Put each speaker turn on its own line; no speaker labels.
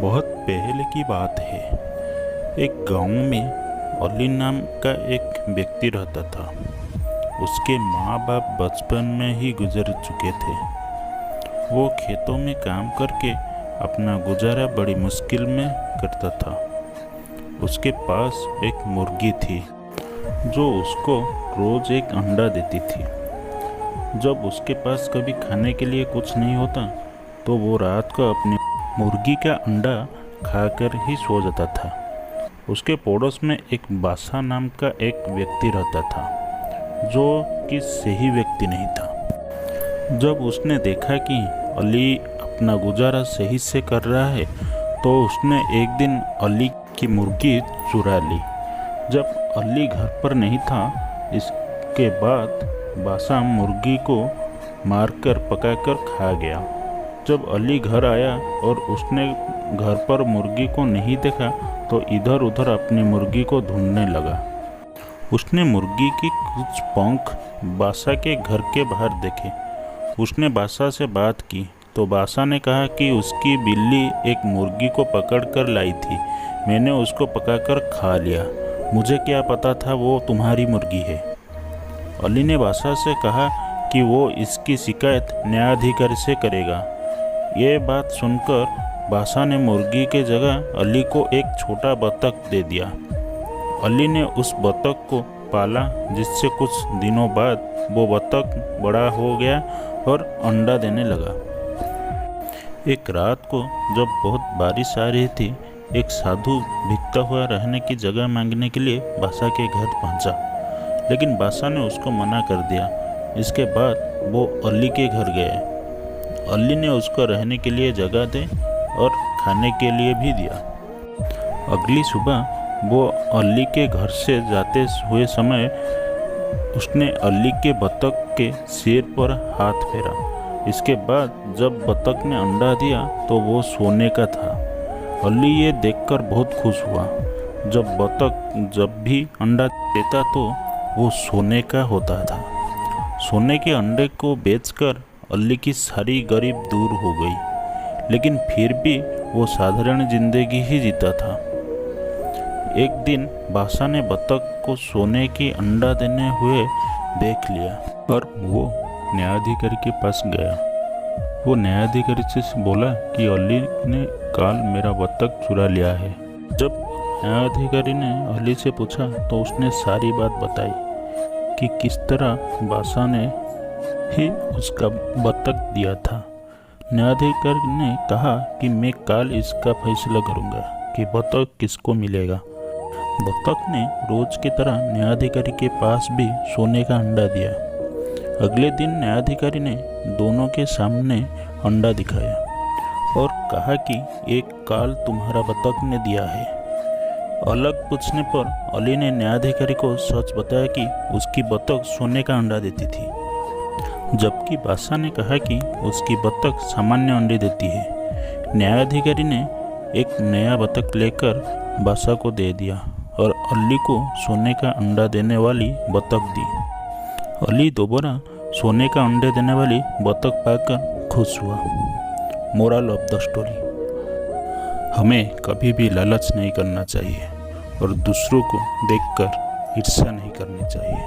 बहुत पहले की बात है। एक गांव में अली नाम का एक व्यक्ति रहता था। उसके माँ बाप बचपन में ही गुजर चुके थे। वो खेतों में काम करके अपना गुजारा बड़ी मुश्किल में करता था। उसके पास एक मुर्गी थी जो उसको रोज एक अंडा देती थी। जब उसके पास कभी खाने के लिए कुछ नहीं होता तो वो रात को अपनी मुर्गी का अंडा खाकर ही सो जाता था। उसके पड़ोस में एक बासा नाम का एक व्यक्ति रहता था जो कि सही व्यक्ति नहीं था। जब उसने देखा कि अली अपना गुजारा सही से कर रहा है तो उसने एक दिन अली की मुर्गी चुरा ली। जब अली घर पर नहीं था, इसके बाद बासा मुर्गी को मारकर पकाकर खा गया। जब अली घर आया और उसने घर पर मुर्गी को नहीं देखा तो इधर उधर अपनी मुर्गी को ढूंढने लगा। उसने मुर्गी की कुछ पंख बासा के घर के बाहर देखे। उसने बासा से बात की तो बासा ने कहा कि उसकी बिल्ली एक मुर्गी को पकड़ कर लाई थी। मैंने उसको पकाकर खा लिया। मुझे क्या पता था वो तुम्हारी मुर्गी है। अली ने बासा से कहा कि वो इसकी शिकायत न्यायाधिकारी से करेगा। ये बात सुनकर बासा ने मुर्गी के जगह अली को एक छोटा बतख दे दिया। अली ने उस बतख को पाला, जिससे कुछ दिनों बाद वो बतख बड़ा हो गया और अंडा देने लगा। एक रात को जब बहुत बारिश आ रही थी, एक साधु भिखता हुआ रहने की जगह मांगने के लिए बासा के घर पहुंचा, लेकिन बासा ने उसको मना कर दिया। इसके बाद वो अली के घर गए। अली ने उसको रहने के लिए जगह दी और खाने के लिए भी दिया। अगली सुबह वो अली के घर से जाते हुए समय उसने अली के बतख के सिर पर हाथ फेरा। इसके बाद जब बतख ने अंडा दिया तो वो सोने का था। अली ये देखकर बहुत खुश हुआ। जब बतख जब भी अंडा देता तो वो सोने का होता था। सोने के अंडे को बेचकर अली की सारी गरीब दूर हो गई, लेकिन फिर भी वो साधारण जिंदगी ही जीता था। एक दिन बासा ने बतख को सोने की अंडा देने हुए देख लिया और वो न्यायाधिकारी के पास गया। वो न्यायाधिकारी से बोला कि अली ने कल मेरा बतख चुरा लिया है। जब न्यायाधिकारी ने अली से पूछा तो उसने सारी बात बताई कि किस तरह बासा ने ही उसका बतख दिया था। न्यायाधिकारी ने कहा कि मैं कल इसका फैसला करूंगा कि बतख किसको मिलेगा। बतख ने रोज की तरह न्यायाधिकारी के पास भी सोने का अंडा दिया। अगले दिन न्यायाधिकारी ने दोनों के सामने अंडा दिखाया और कहा कि एक काल तुम्हारा बतख ने दिया है। अलग पूछने पर अली ने न्यायाधिकारी को सच बताया कि उसकी बतख सोने का अंडा देती थी, जबकि बासा ने कहा कि उसकी बतख सामान्य अंडे देती है। न्यायाधिकारी ने एक नया बतख लेकर बासा को दे दिया और अली को सोने का अंडा देने वाली बतख दी। अली दोबारा सोने का अंडे देने वाली बतख पाकर खुश हुआ। मोरल ऑफ द स्टोरी, हमें कभी भी लालच नहीं करना चाहिए और दूसरों को देखकर ईर्ष्या नहीं करनी चाहिए।